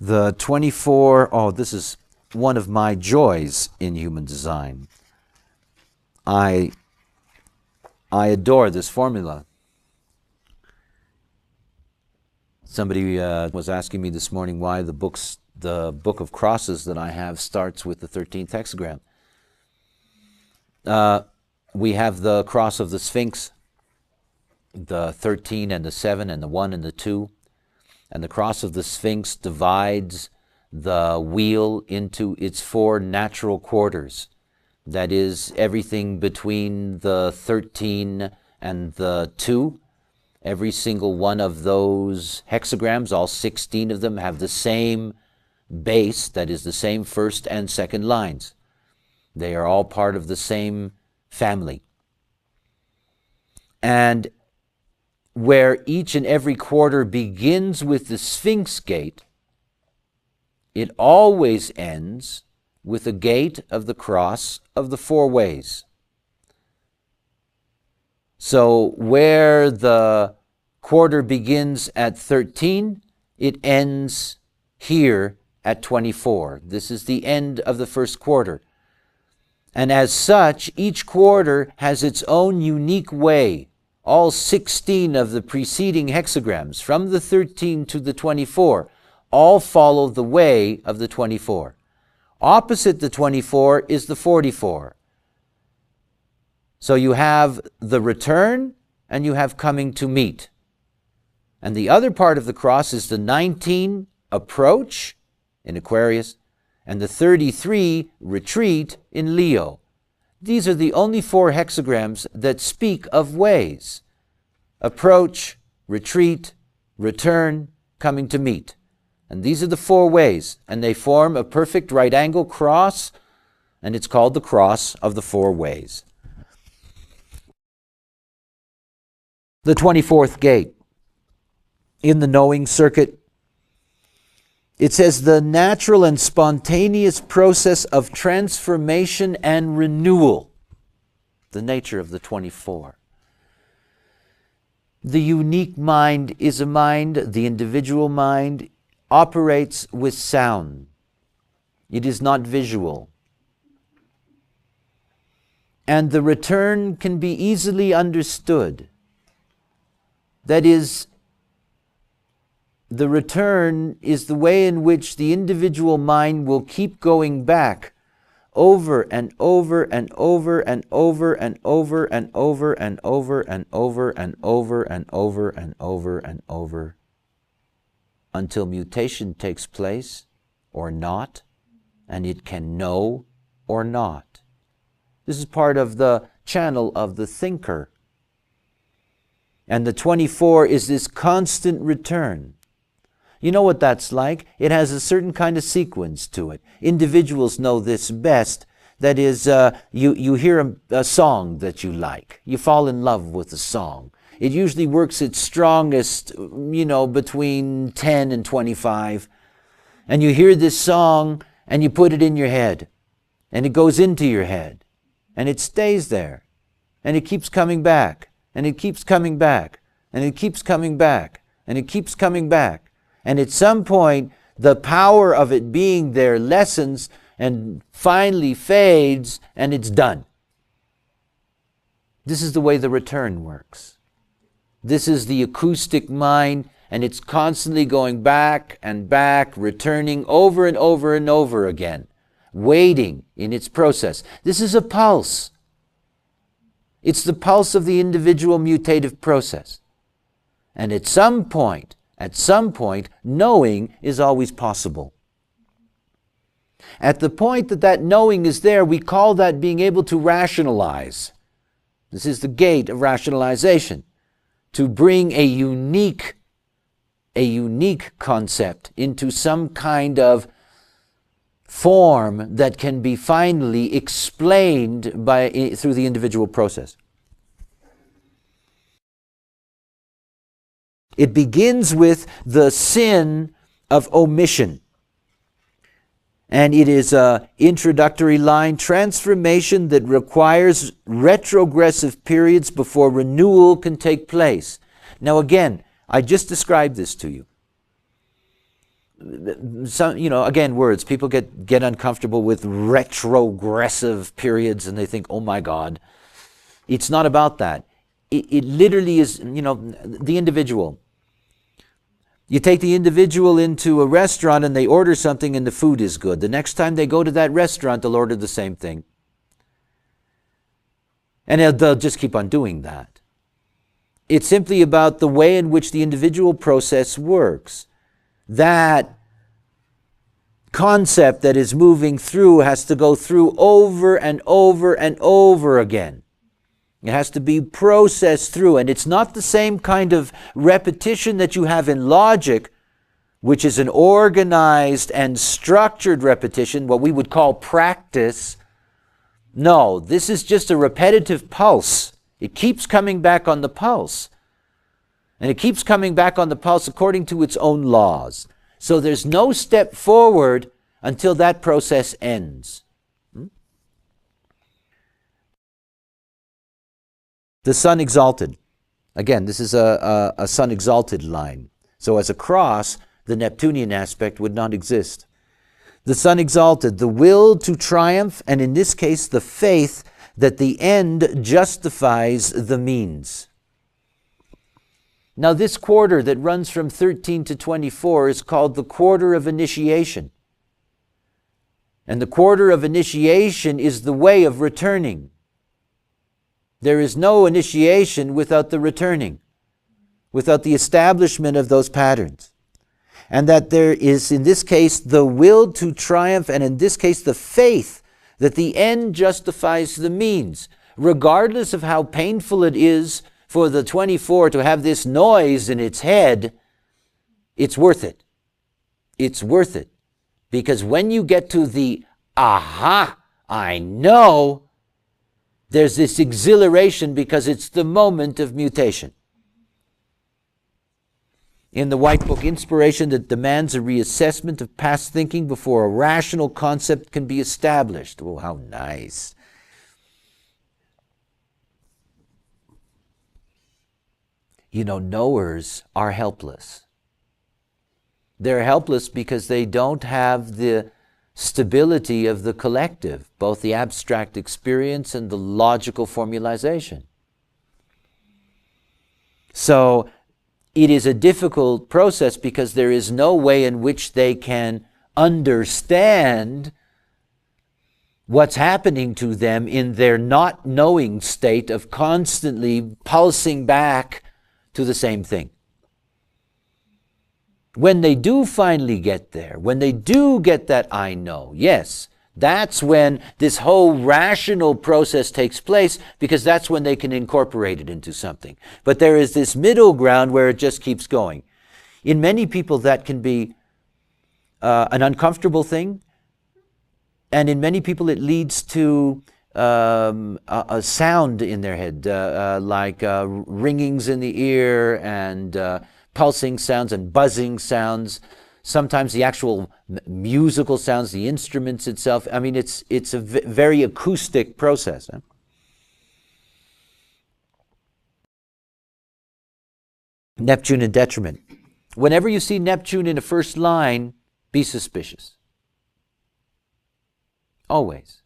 The 24, oh, this is one of my joys in human design. I adore this formula. Somebody was asking me this morning why the book of crosses that I have starts with the 13th hexagram. We have the cross of the Sphinx, the 13 and the 7 and the 1 and the 2. And the cross of the Sphinx divides the wheel into its 4 natural quarters. That is, everything between the 13 and the 2. Every single one of those hexagrams, all 16 of them, have the same base, that is the same first and second lines. They are all part of the same family. And where each and every quarter begins with the Sphinx gate, it always ends with a gate of the cross of the 4 ways. So where the quarter begins at 13, it ends here at 24. This is the end of the first quarter. And as such, each quarter has its own unique way. All 16 of the preceding hexagrams, from the 13 to the 24, all follow the way of the 24. Opposite the 24 is the 44. So you have the return and you have coming to meet. And the other part of the cross is the 19, approach, in Aquarius, and the 33, retreat, in Leo. These are the only 4 hexagrams that speak of ways. Approach, retreat, return, coming to meet. And these are the 4 ways, and they form a perfect right angle cross, and it's called the cross of the 4 ways. The 24th gate. In the knowing circuit, it says the natural and spontaneous process of transformation and renewal. The nature of the 24. The unique mind is a mind, the individual mind operates with sound. It is not visual. And the return can be easily understood. That is, the return is the way in which the individual mind will keep going back over and over and over and over and over and over and over and over and over and over and over and over until mutation takes place or not, and it can know or not. This is part of the channel of the thinker. And the 24 is this constant return. You know what that's like? It has a certain kind of sequence to it. Individuals know this best. That is, you hear a song that you like. You fall in love with a song. It usually works its strongest, between 10 and 25. And you hear this song and you put it in your head. And it goes into your head. And it stays there. And it keeps coming back. And it keeps coming back. And it keeps coming back. And it keeps coming back. And at some point, the power of it being there lessens and finally fades, and it's done. This is the way the return works. This is the acoustic mind, and it's constantly going back and back, returning over and over and over again, waiting in its process. This is a pulse. It's the pulse of the individual mutative process. And at some point, knowing is always possible. At the point that knowing is there, we call that being able to rationalize. This is the gate of rationalization, to bring a unique concept into some kind of form that can be finally explained through the individual process. It begins with the sin of omission. And it is an introductory line, transformation that requires retrogressive periods before renewal can take place. Now again, I just described this to you. some, again, words. People get uncomfortable with retrogressive periods and they think, oh my God. It's not about that. It literally is, the individual. You take the individual into a restaurant and they order something and the food is good. The next time they go to that restaurant, they'll order the same thing. And they'll just keep on doing that. It's simply about the way in which the individual process works. That concept that is moving through has to go through over and over and over again. It has to be processed through, and it's not the same kind of repetition that you have in logic, which is an organized and structured repetition, what we would call practice. No, this is just a repetitive pulse. It keeps coming back on the pulse. And it keeps coming back on the pulse according to its own laws. So there's no step forward until that process ends. The sun exalted. Again, this is a sun exalted line. So as a cross, the Neptunian aspect would not exist. The sun exalted, the will to triumph, and in this case, the faith that the end justifies the means. Now this quarter that runs from 13 to 24 is called the quarter of initiation. And the quarter of initiation is the way of returning. There is no initiation without the returning, without the establishment of those patterns. And that there is, in this case, the will to triumph, and in this case, the faith that the end justifies the means. Regardless of how painful it is for the 24 to have this noise in its head, it's worth it. It's worth it. Because when you get to the, aha, I know, there's this exhilaration because it's the moment of mutation. In the White Book, inspiration that demands a reassessment of past thinking before a rational concept can be established. Oh, how nice. Knowers are helpless. They're helpless because they don't have the stability of the collective, both the abstract experience and the logical formalization. So it is a difficult process because there is no way in which they can understand what's happening to them in their not knowing state of constantly pulsing back to the same thing. When they do finally get there, when they do get that I know, yes, that's when this whole rational process takes place, because that's when they can incorporate it into something. But there is this middle ground where it just keeps going. In many people that can be an uncomfortable thing, and in many people it leads to a sound in their head, like ringings in the ear and pulsing sounds and buzzing sounds, sometimes the actual musical sounds, the instruments itself. I mean, it's a very acoustic process. Neptune and detriment. Whenever you see Neptune in the first line, be suspicious. Always.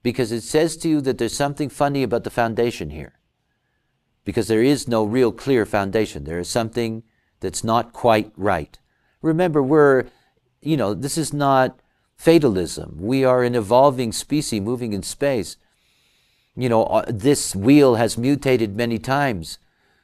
Because it says to you that there's something funny about the foundation here. Because there is no real clear foundation. There is something that's not quite right. Remember, this is not fatalism. We are an evolving species moving in space. This wheel has mutated many times.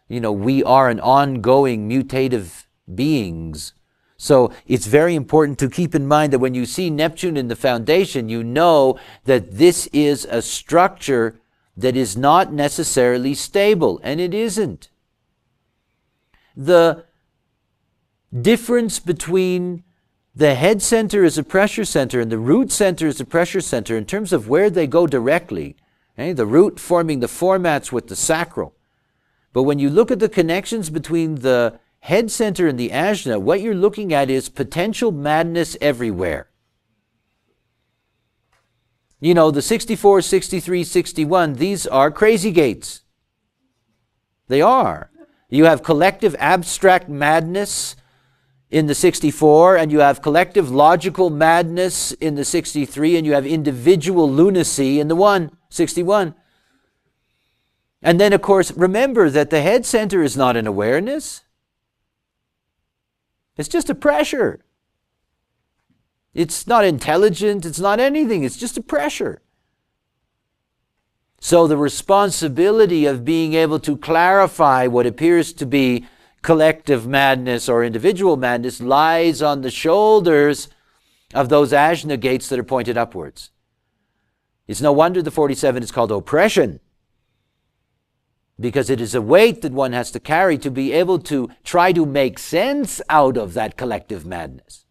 We are an ongoing mutative beings. So it's very important to keep in mind that when you see Neptune in the foundation, you know that this is a structure that is not necessarily stable, and it isn't. The difference between the head center as a pressure center and the root center as a pressure center in terms of where they go directly, the root forming the formats with the sacral. But when you look at the connections between the head center and the ajna, what you're looking at is potential madness everywhere. The 64, 63, 61, these are crazy gates. They are. You have collective abstract madness in the 64, and you have collective logical madness in the 63, and you have individual lunacy in the 61. And then, of course, remember that the head center is not an awareness. It's just a pressure. It's not intelligent. It's not anything. It's just a pressure. So the responsibility of being able to clarify what appears to be collective madness or individual madness lies on the shoulders of those ajna gates that are pointed upwards. It's no wonder the 47 is called oppression, because it is a weight that one has to carry to be able to try to make sense out of that collective madness.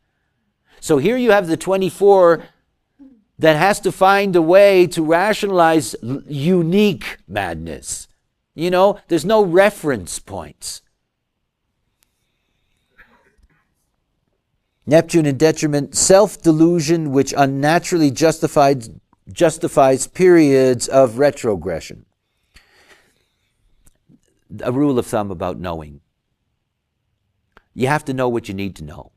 So here you have the 24 that has to find a way to rationalize unique madness. You know, there's no reference points. Neptune in detriment, self-delusion which unnaturally justifies periods of retrogression. A rule of thumb about knowing. You have to know what you need to know.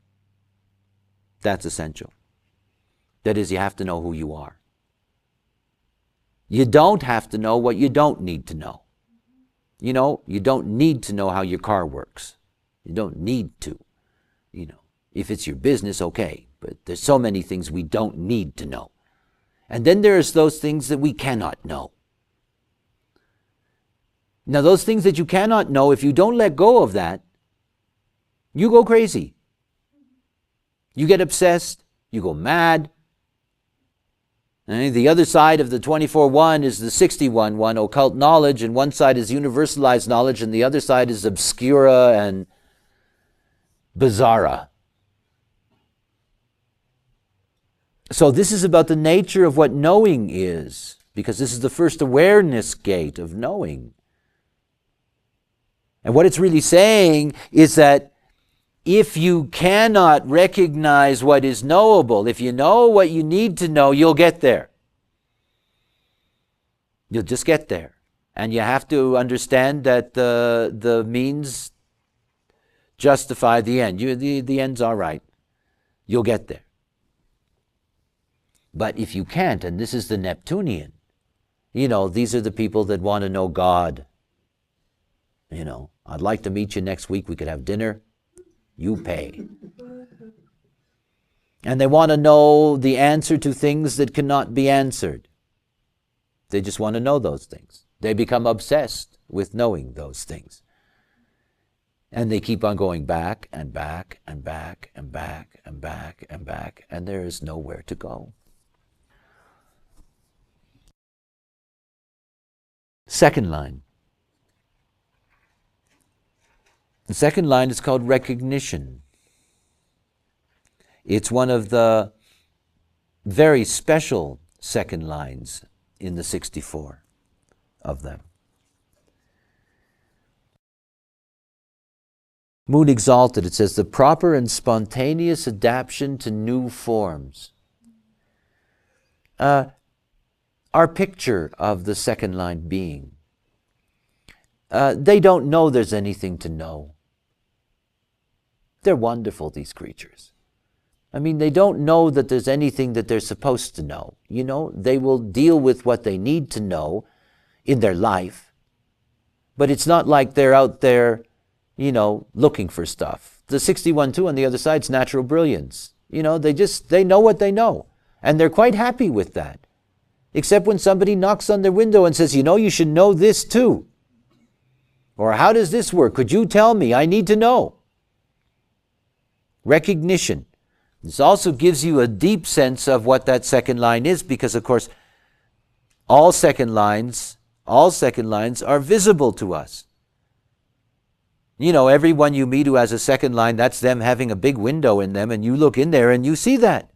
That's essential. That is, you have to know who you are. You don't have to know what you don't need to know. You know, you don't need to know how your car works. You don't need to. You know, if it's your business, okay. But there's so many things we don't need to know. And then there's those things that we cannot know. Now, those things that you cannot know, if you don't let go of that, you go crazy. You get obsessed. You go mad. And the other side of the 24-1 is the 61-1, occult knowledge, and one side is universalized knowledge, and the other side is obscura and bizarra. So this is about the nature of what knowing is, because this is the first awareness gate of knowing. And what it's really saying is that if you cannot recognize what is knowable, if you know what you need to know, you'll get there. You'll just get there. And you have to understand that the means justify the end. The end's all right. You'll get there. But if you can't, and this is the Neptunian, you know, these are the people that want to know God. You know, I'd like to meet you next week. We could have dinner. You pay. And they want to know the answer to things that cannot be answered. They just want to know those things. They become obsessed with knowing those things. And they keep on going back and back and back and back and back and back, and there is nowhere to go. Second line. The second line is called recognition. It's one of the very special second lines in the 64 of them. Moon exalted, it says, the proper and spontaneous adaptation to new forms. Our picture of the second line being. They don't know there's anything to know. They're wonderful, these creatures. I mean, they don't know that there's anything that they're supposed to know. You know, they will deal with what they need to know in their life. But it's not like they're out there, you know, looking for stuff. The 61-2 on the other side is natural brilliance. You know, they know what they know. And they're quite happy with that. Except when somebody knocks on their window and says, you know, you should know this too. Or how does this work? Could you tell me? I need to know. Recognition. This also gives you a deep sense of what that second line is, because of course all second lines are visible to us. You know, everyone you meet who has a second line, that's them having a big window in them, and you look in there and you see that.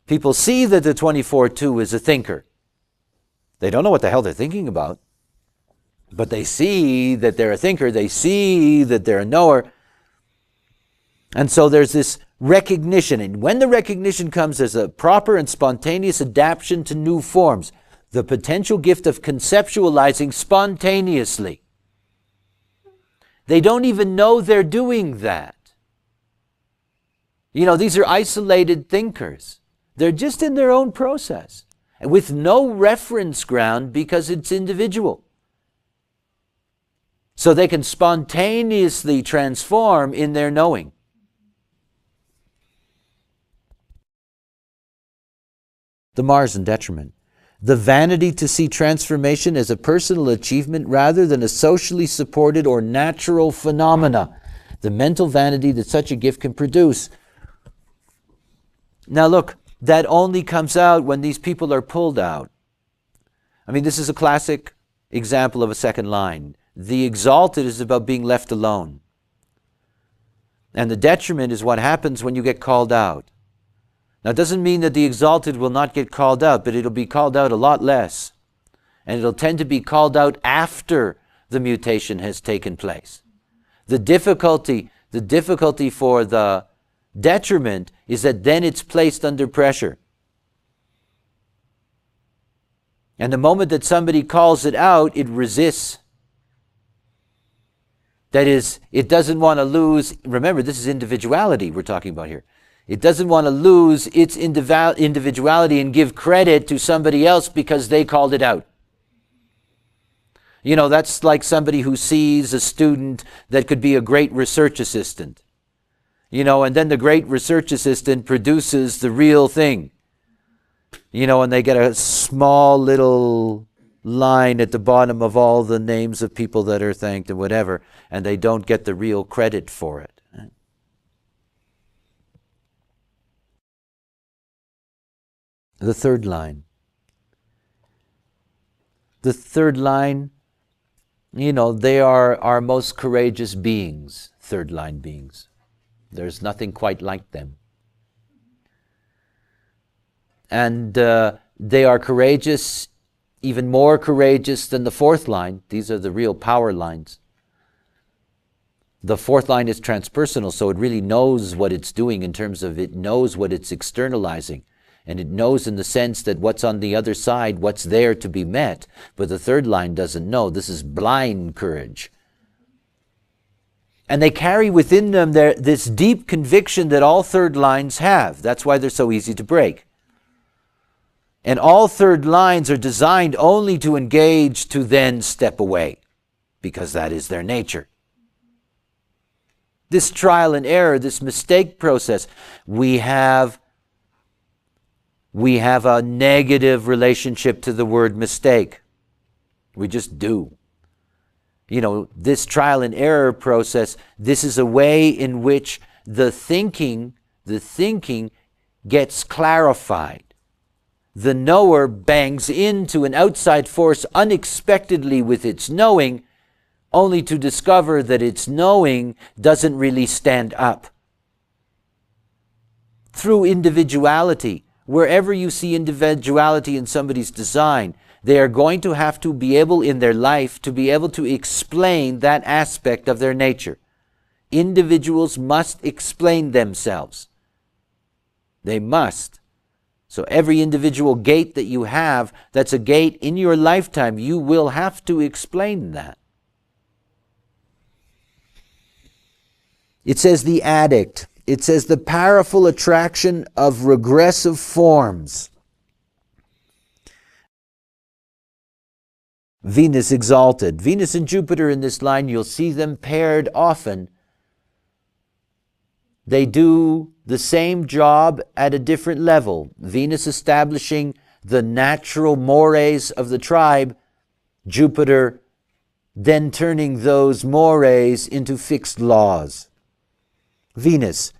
People see that the 24-2 is a thinker. They don't know what the hell they're thinking about, but they see that they're a thinker. They see that they're a knower. And so there's this recognition. And when the recognition comes, there's a proper and spontaneous adaptation to new forms. The potential gift of conceptualizing spontaneously. They don't even know they're doing that. These are isolated thinkers. They're just in their own process with no reference ground because it's individual. So they can spontaneously transform in their knowing. The Mars and detriment. The vanity to see transformation as a personal achievement rather than a socially supported or natural phenomena. The mental vanity that such a gift can produce. Now look, that only comes out when these people are pulled out. This is a classic example of a second line. The exalted is about being left alone. And the detriment is what happens when you get called out. Now, it doesn't mean that the exalted will not get called out, but it'll be called out a lot less. And it'll tend to be called out after the mutation has taken place. The difficulty for the detriment is that then it's placed under pressure. And the moment that somebody calls it out, it resists. That is, it doesn't want to lose. Remember, this is individuality we're talking about here. It doesn't want to lose its individuality and give credit to somebody else because they called it out. That's like somebody who sees a student that could be a great research assistant. And then the great research assistant produces the real thing. And they get a small little line at the bottom of all the names of people that are thanked and whatever, and they don't get the real credit for it. The third line. The third line, they are our most courageous beings, third line beings. There's nothing quite like them. And they are courageous, even more courageous than the fourth line. These are the real power lines. The fourth line is transpersonal, so it really knows what it's doing in terms of it knows what it's externalizing. And it knows in the sense that what's on the other side, what's there to be met. But the third line doesn't know. This is blind courage. And they carry within them this deep conviction that all third lines have. That's why they're so easy to break. And all third lines are designed only to engage to then step away, because that is their nature. This trial and error, this mistake process, we have a negative relationship to the word mistake. We just do. This trial and error process, this is a way in which the thinking gets clarified. The knower bangs into an outside force unexpectedly with its knowing, only to discover that its knowing doesn't really stand up. Through individuality, wherever you see individuality in somebody's design, they are going to have to be able in their life to be able to explain that aspect of their nature. Individuals must explain themselves. They must. So every individual gate that you have, that's a gate in your lifetime, you will have to explain that. It says the addict. It says the powerful attraction of regressive forms. Venus exalted. Venus and Jupiter in this line, you'll see them paired often. They do the same job at a different level. Venus establishing the natural mores of the tribe, Jupiter then turning those mores into fixed laws. Venus,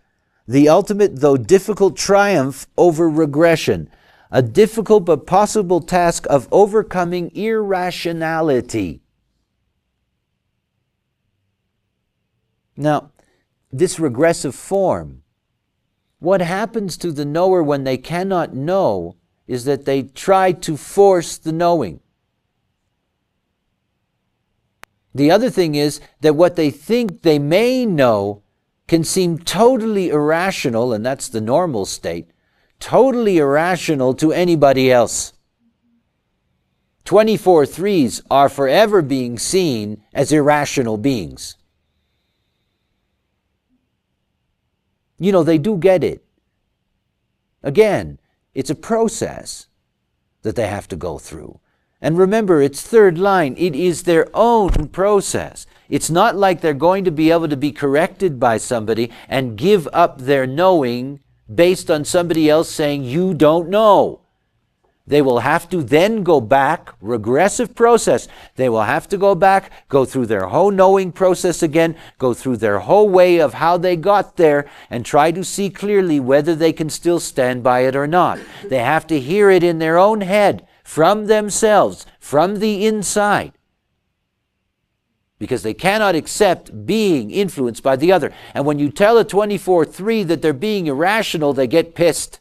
the ultimate though difficult triumph over regression, a difficult but possible task of overcoming irrationality. Now, this regressive form, what happens to the knower when they cannot know is that they try to force the knowing. The other thing is that what they think they may know can seem totally irrational, and that's the normal state, totally irrational to anybody else. 24/3s are forever being seen as irrational beings. They do get it. Again, it's a process that they have to go through. And remember, it's third line. It is their own process. It's not like they're going to be able to be corrected by somebody and give up their knowing based on somebody else saying, you don't know. They will have to then go back, regressive process. They will have to go back, go through their whole knowing process again, go through their whole way of how they got there, and try to see clearly whether they can still stand by it or not. They have to hear it in their own head, from themselves, from the inside. Because they cannot accept being influenced by the other. And when you tell a 24-3 that they're being irrational, they get pissed.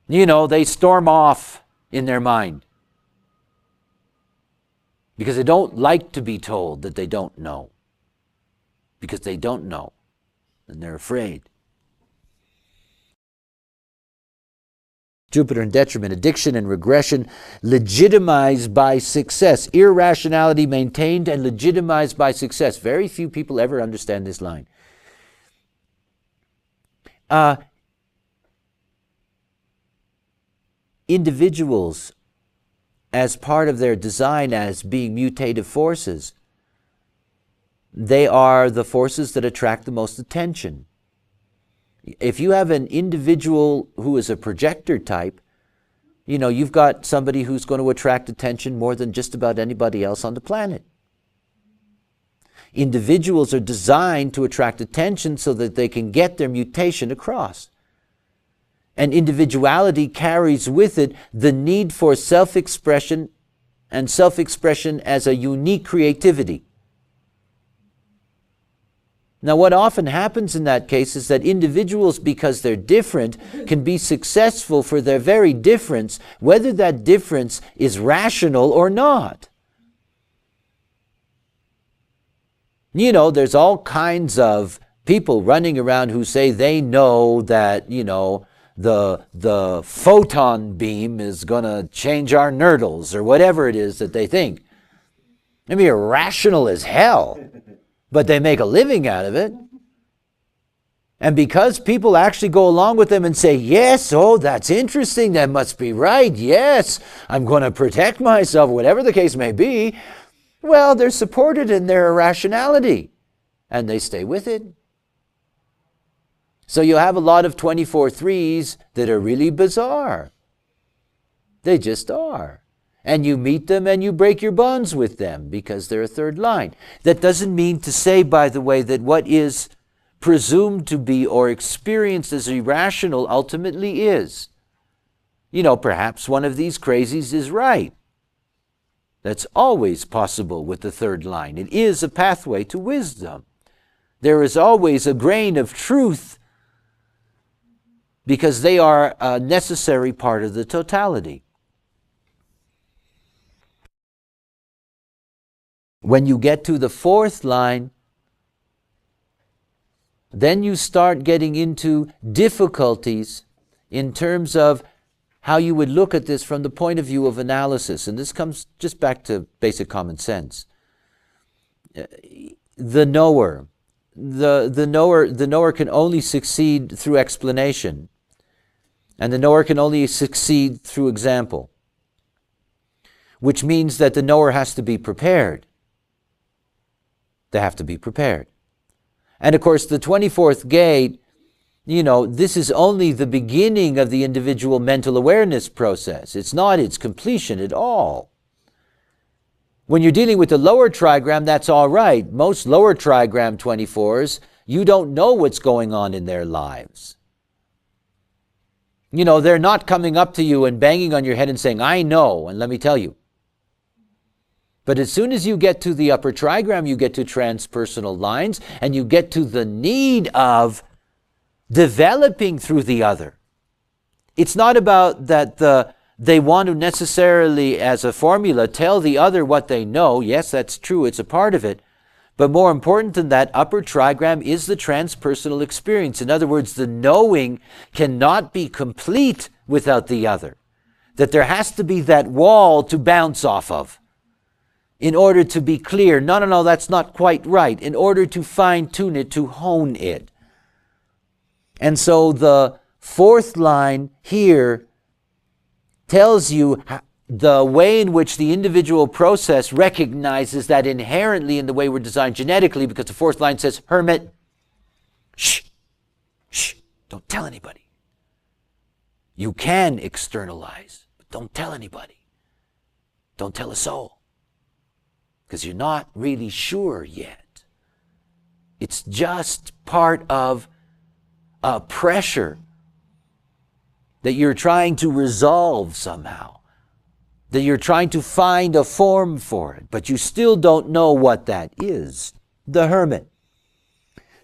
They storm off in their mind. Because they don't like to be told that they don't know. Because they don't know. And they're afraid. Jupiter and detriment, addiction and regression, legitimized by success. Irrationality maintained and legitimized by success. Very few people ever understand this line. Individuals, as part of their design as being mutative forces, they are the forces that attract the most attention. If you have an individual who is a projector type, you've got somebody who's going to attract attention more than just about anybody else on the planet. Individuals are designed to attract attention so that they can get their mutation across. And individuality carries with it the need for self-expression, and self-expression as a unique creativity. Now, what often happens in that case is that individuals, because they're different, can be successful for their very difference, whether that difference is rational or not. There's all kinds of people running around who say they know that, the photon beam is going to change our nurdles, or whatever it is that they think. I mean, irrational as hell. But they make a living out of it. And because people actually go along with them and say, yes, oh, that's interesting, that must be right, yes, I'm going to protect myself, whatever the case may be, well, they're supported in their irrationality, and they stay with it. So you have a lot of 24-3s that are really bizarre. They just are. And you meet them and you break your bonds with them because they're a third line. That doesn't mean to say, by the way, that what is presumed to be or experienced as irrational ultimately is. Perhaps one of these crazies is right. That's always possible with the third line. It is a pathway to wisdom. There is always a grain of truth because they are a necessary part of the totality. When you get to the fourth line, then you start getting into difficulties in terms of how you would look at this from the point of view of analysis. And this comes just back to basic common sense. The knower can only succeed through explanation. And the knower can only succeed through example. Which means that the knower has to be prepared. They have to be prepared. And of course, the 24th gate, this is only the beginning of the individual mental awareness process. It's not its completion at all. When you're dealing with the lower trigram, that's all right. Most lower trigram 24s, you don't know what's going on in their lives. They're not coming up to you and banging on your head and saying, I know, and let me tell you. But as soon as you get to the upper trigram, you get to transpersonal lines, and you get to the need of developing through the other. It's not about that they want to necessarily, as a formula, tell the other what they know. Yes, that's true. It's a part of it. But more important than that, upper trigram is the transpersonal experience. In other words, the knowing cannot be complete without the other. That there has to be that wall to bounce off of. in order to be clear. No, no, no, that's not quite right. In order to fine-tune it, to hone it. And so the fourth line here tells you the way in which the individual process recognizes that inherently in the way we're designed genetically, because the fourth line says, hermit, shh, shh, don't tell anybody. You can externalize, but don't tell anybody. Don't tell a soul, because you're not really sure yet. It's just part of a pressure that you're trying to resolve somehow, that you're trying to find a form for it, but you still don't know what that is. The hermit.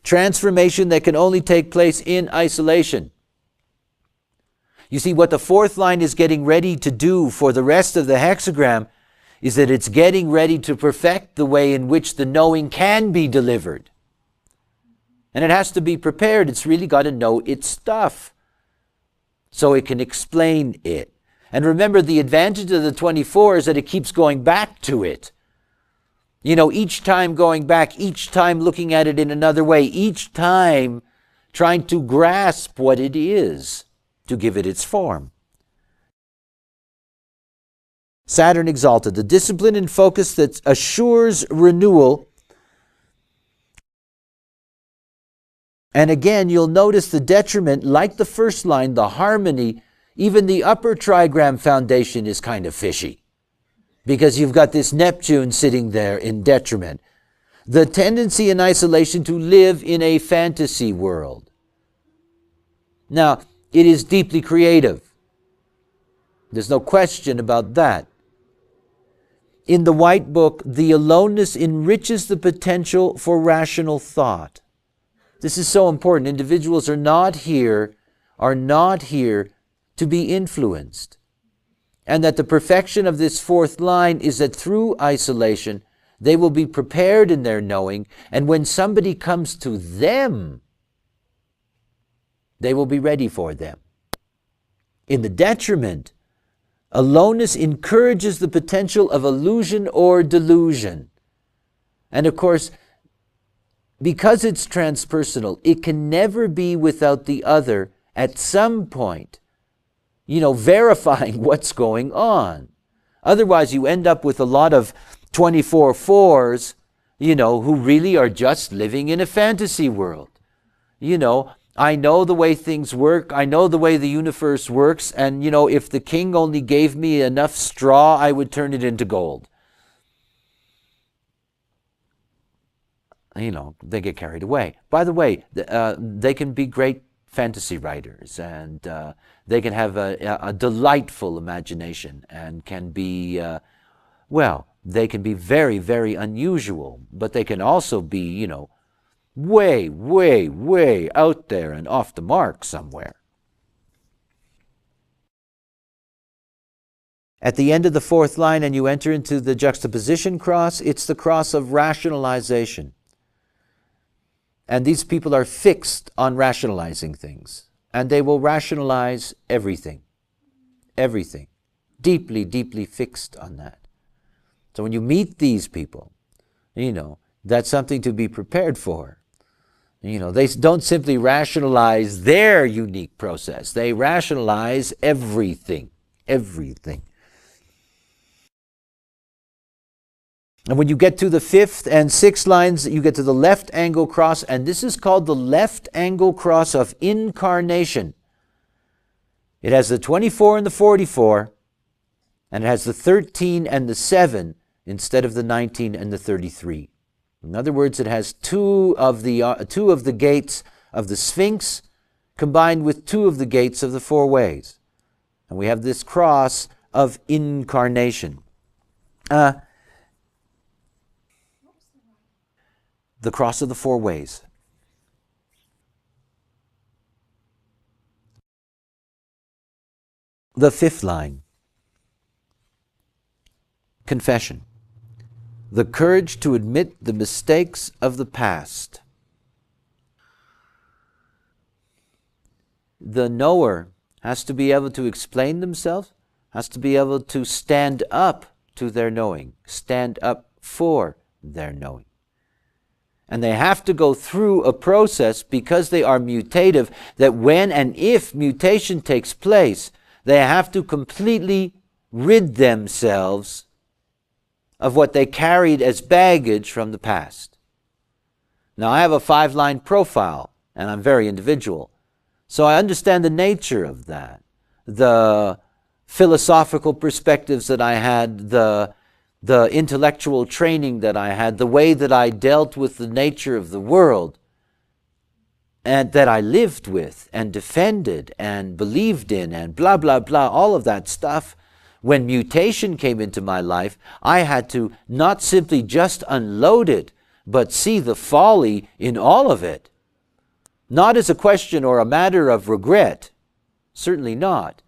Transformation that can only take place in isolation. You see, what the fourth line is getting ready to do for the rest of the hexagram is that it's getting ready to perfect the way in which the knowing can be delivered. And it has to be prepared. It's really got to know its stuff so it can explain it. And remember, the advantage of the 24 is that it keeps going back to it. You know, each time going back, each time looking at it in another way, each time trying to grasp what it is to give it its form. Saturn exalted, the discipline and focus that assures renewal. And again, you'll notice the detriment, like the first line, the harmony, even the upper trigram foundation is kind of fishy, because you've got this Neptune sitting there in detriment. The tendency in isolation to live in a fantasy world. Now, it is deeply creative. There's no question about that. In the White Book, the aloneness enriches the potential for rational thought. This is so important. Individuals are not here to be influenced. And that the perfection of this fourth line is that through isolation, they will be prepared in their knowing, and when somebody comes to them, they will be ready for them. In the detriment, aloneness encourages the potential of illusion or delusion. And of course, because it's transpersonal, it can never be without the other at some point, verifying what's going on. Otherwise, you end up with a lot of 24/4s, who really are just living in a fantasy world. I know the way things work. I know the way the universe works. And, if the king only gave me enough straw, I would turn it into gold. They get carried away. By the way, they can be great fantasy writers, and they can have a delightful imagination, and can be, they can be very, very unusual, but they can also be, way, way, way out there and off the mark somewhere. At the end of the fourth line, and you enter into the juxtaposition cross, it's the cross of rationalization. And these people are fixed on rationalizing things. And they will rationalize everything. Everything. Deeply, deeply fixed on that. So when you meet these people, that's something to be prepared for. They don't simply rationalize their unique process. They rationalize everything. Everything. And when you get to the fifth and sixth lines, you get to the left angle cross, and this is called the left angle cross of incarnation. It has the 24 and the 44, and it has the 13 and the 7 instead of the 19 and the 33. In other words, it has two of the gates of the Sphinx combined with two of the gates of the four ways. And we have this cross of incarnation. The cross of the four ways. The fifth line. Confession. The courage to admit the mistakes of the past. The knower has to be able to explain themselves, has to be able to stand up to their knowing, stand up for their knowing. And they have to go through a process because they are mutative, that when and if mutation takes place, they have to completely rid themselves of what they carried as baggage from the past. Now, I have a 5-line profile, and I'm very individual. So I understand the nature of that. The philosophical perspectives that I had, the intellectual training that I had, the way that I dealt with the nature of the world, and that I lived with and defended and believed in and blah, blah, blah, all of that stuff. When mutation came into my life, I had to not simply just unload it, but see the folly in all of it. Not as a question or a matter of regret, certainly not,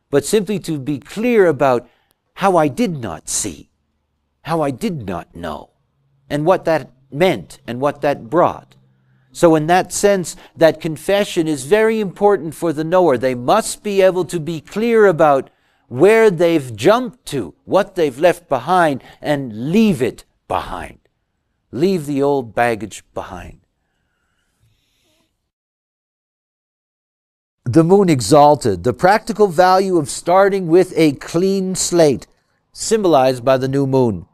but simply to be clear about how I did not see, how I did not know, and what that meant and what that brought. So in that sense, that confession is very important for the knower. They must be able to be clear about where they've jumped to, what they've left behind, and leave it behind. Leave the old baggage behind. The moon exalted, the practical value of starting with a clean slate, symbolized by the new moon.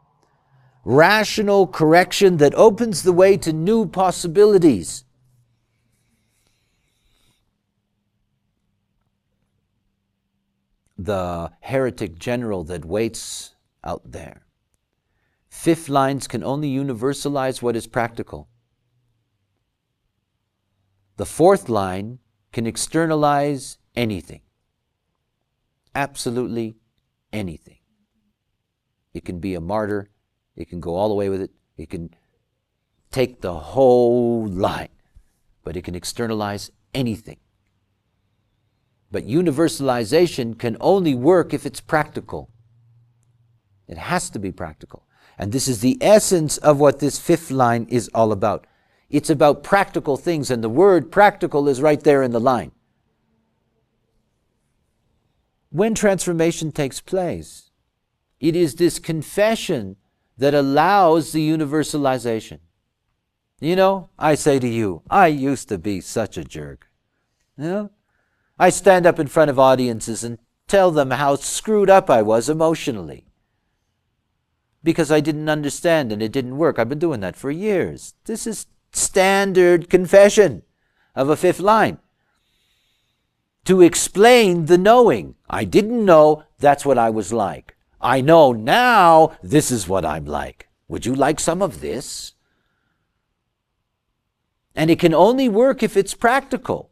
Rational correction that opens the way to new possibilities. The heretic general that waits out there. 5th lines can only universalize what is practical. The 4th line can externalize anything. Absolutely anything. It can be a martyr. It can go all the way with it. It can take the whole line. But it can externalize anything. But universalization can only work if it's practical. It has to be practical. And this is the essence of what this 5th line is all about. It's about practical things, and the word practical is right there in the line. When transformation takes place, it is this confession that allows the universalization. You know, I say to you, I used to be such a jerk. You know? I stand up in front of audiences and tell them how screwed up I was emotionally. Because I didn't understand and it didn't work. I've been doing that for years. This is standard confession of a 5th line. To explain the knowing. I didn't know, that's what I was like. I know now, this is what I'm like. Would you like some of this? And it can only work if it's practical.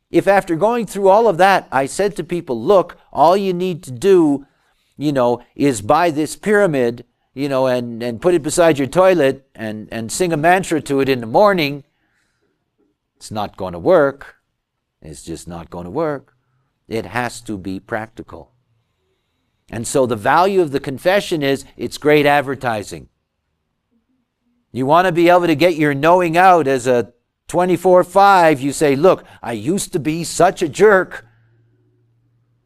If after going through all of that, I said to people, look, all you need to do, is buy this pyramid, and put it beside your toilet and sing a mantra to it in the morning, it's not going to work. It's just not going to work. It has to be practical. And so the value of the confession is it's great advertising. You want to be able to get your knowing out as a 24/5. You say, look, I used to be such a jerk.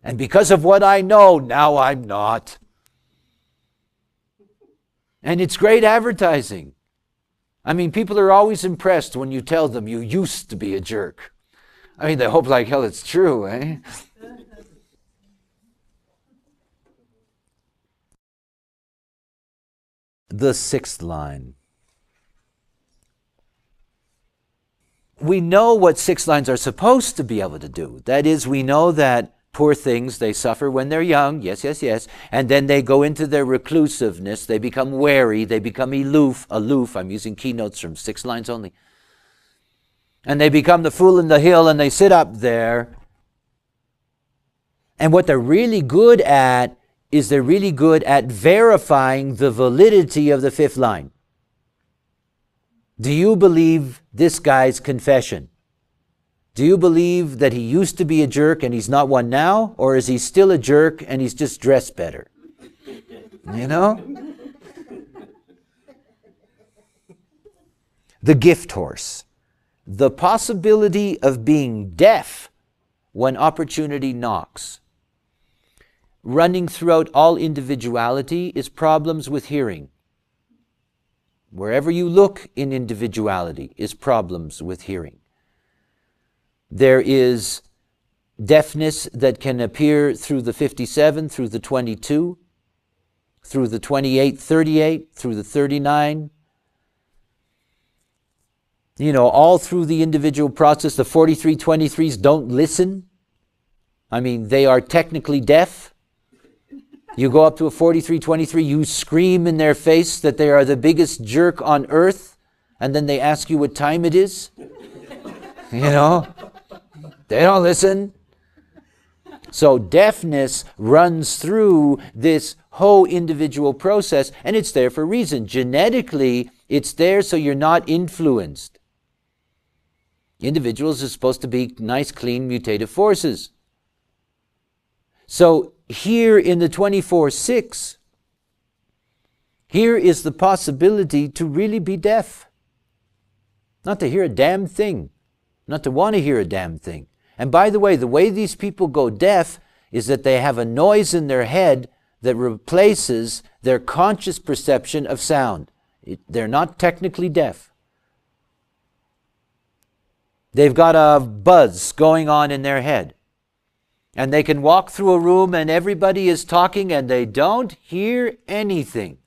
And because of what I know, now I'm not. And it's great advertising. I mean, people are always impressed when you tell them you used to be a jerk. I mean, they hope like hell it's true, eh? The 6th line. We know what 6 lines are supposed to be able to do. That is, we know that poor things, they suffer when they're young, yes, and then they go into their reclusiveness, they become wary, they become aloof, I'm using keynotes from 6 lines only. And they become the fool in the hill and they sit up there. And what they're really good at is they're really good at verifying the validity of the 5th line. Do you believe this guy's confession? Do you believe that he used to be a jerk and he's not one now? Or is he still a jerk and he's just dressed better? You know? The gift horse. The possibility of being deaf when opportunity knocks. running throughout all individuality is problems with hearing. Wherever you look in individuality is problems with hearing. There is deafness that can appear through the 57, through the 22, through the 28, 38, through the 39. All through the individual process. The 43, 23s don't listen. I mean, they are technically deaf. You go up to a 43, 23, you scream in their face that they are the biggest jerk on earth, and then they ask you what time it is. They don't listen. So deafness runs through this whole individual process, and it's there for a reason. Genetically, it's there so you're not influenced. Individuals are supposed to be nice, clean, mutative forces. So here in the 24-6, here is the possibility to really be deaf. Not to hear a damn thing. Not to want to hear a damn thing. And by the way these people go deaf is that they have a noise in their head that replaces their conscious perception of sound. They're not technically deaf. They've got a buzz going on in their head. And they can walk through a room and everybody is talking and they don't hear anything.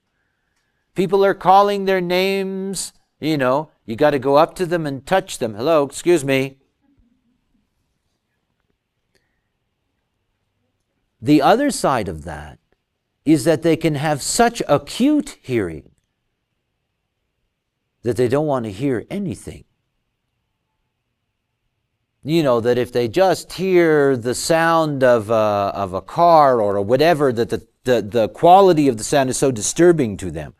People are calling their names, you got to go up to them and touch them. Hello, excuse me. The other side of that is that they can have such acute hearing that they don't want to hear anything. That if they just hear the sound of a car or whatever, that the quality of the sound is so disturbing to them.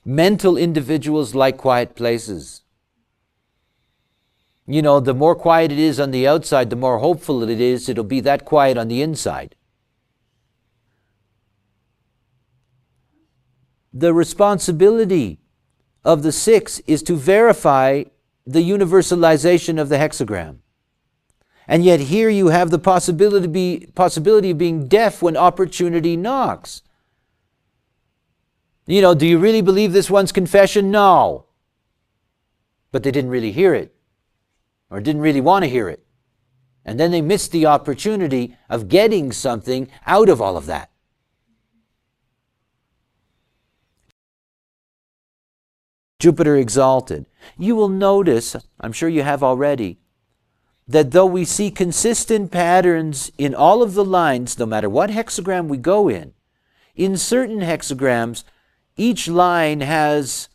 Mental individuals like quiet places. The more quiet it is on the outside, the more hopeful it is it'll be that quiet on the inside. The responsibility of the 6 is to verify the universalization of the hexagram. And yet here you have the possibility of being deaf when opportunity knocks. Do you really believe this one's confession? No. But they didn't really hear it, or didn't really want to hear it. And then they missed the opportunity of getting something out of all of that. Jupiter exalted. You will notice, I'm sure you have already, that though we see consistent patterns in all of the lines, no matter what hexagram we go in certain hexagrams, each line has,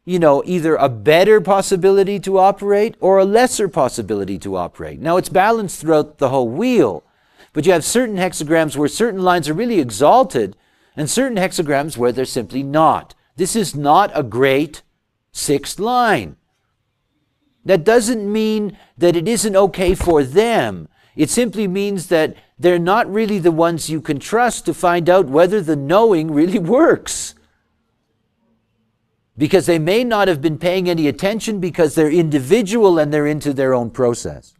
either a better possibility to operate or a lesser possibility to operate. Now, it's balanced throughout the whole wheel, but you have certain hexagrams where certain lines are really exalted and certain hexagrams where they're simply not. This is not a great 6th line. That doesn't mean that it isn't okay for them. It simply means that they're not really the ones you can trust to find out whether the knowing really works. Because they may not have been paying any attention because they're individual and they're into their own process.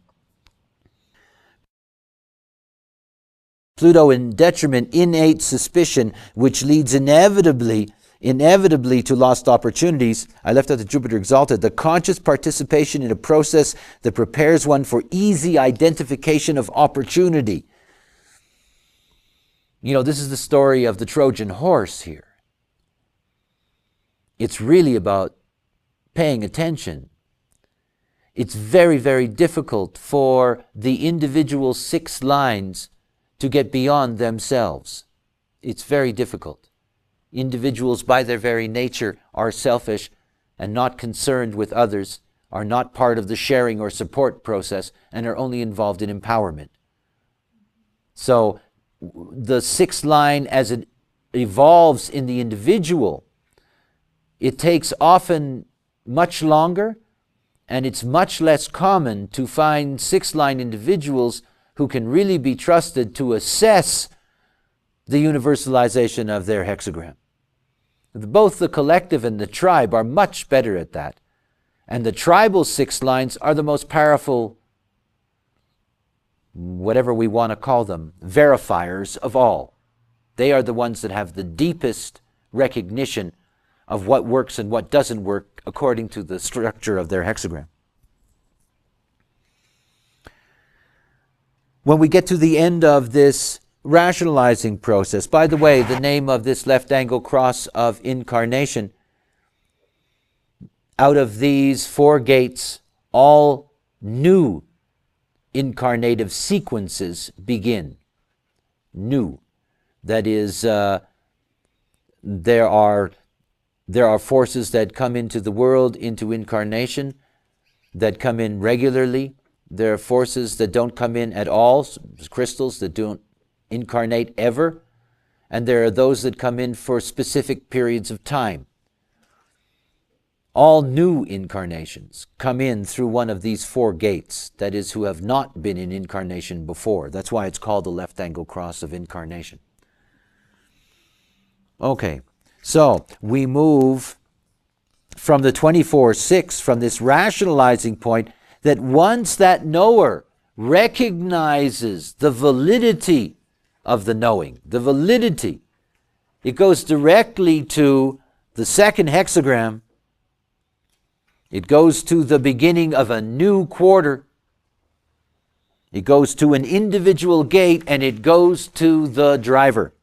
Pluto in detriment, innate suspicion, which leads inevitably to lost opportunities. I left out the Jupiter exalted. The conscious participation in a process that prepares one for easy identification of opportunity. This is the story of the Trojan horse here. It's really about paying attention. It's very, very difficult for the individual 6 lines to get beyond themselves. It's very difficult. Individuals by their very nature are selfish and not concerned with others, are not part of the sharing or support process, and are only involved in empowerment. So the 6th line, as it evolves in the individual, it takes often much longer, and it's much less common to find 6th line individuals who can really be trusted to assess the universalization of their hexagram. Both the collective and the tribe are much better at that. And the tribal 6 lines are the most powerful whatever we want to call them, verifiers of all. They are the ones that have the deepest recognition of what works and what doesn't work according to the structure of their hexagram. When we get to the end of this rationalizing process, by the way, the name of this left angle cross of incarnation, out of these 4 gates, all new incarnative sequences begin. New. That is, there are forces that come into the world, into incarnation, that come in regularly. There are forces that don't come in at all, crystals that don't incarnate ever. And there are those that come in for specific periods of time. All new incarnations come in through one of these 4 gates, that is, who have not been in incarnation before. That's why it's called the left angle cross of incarnation. Okay, so we move from the 24-6, from this rationalizing point, that once that knower recognizes the validity of the knowing, the validity, it goes directly to the second hexagram. It goes to the beginning of a new quarter. It goes to an individual gate, and it goes to the driver.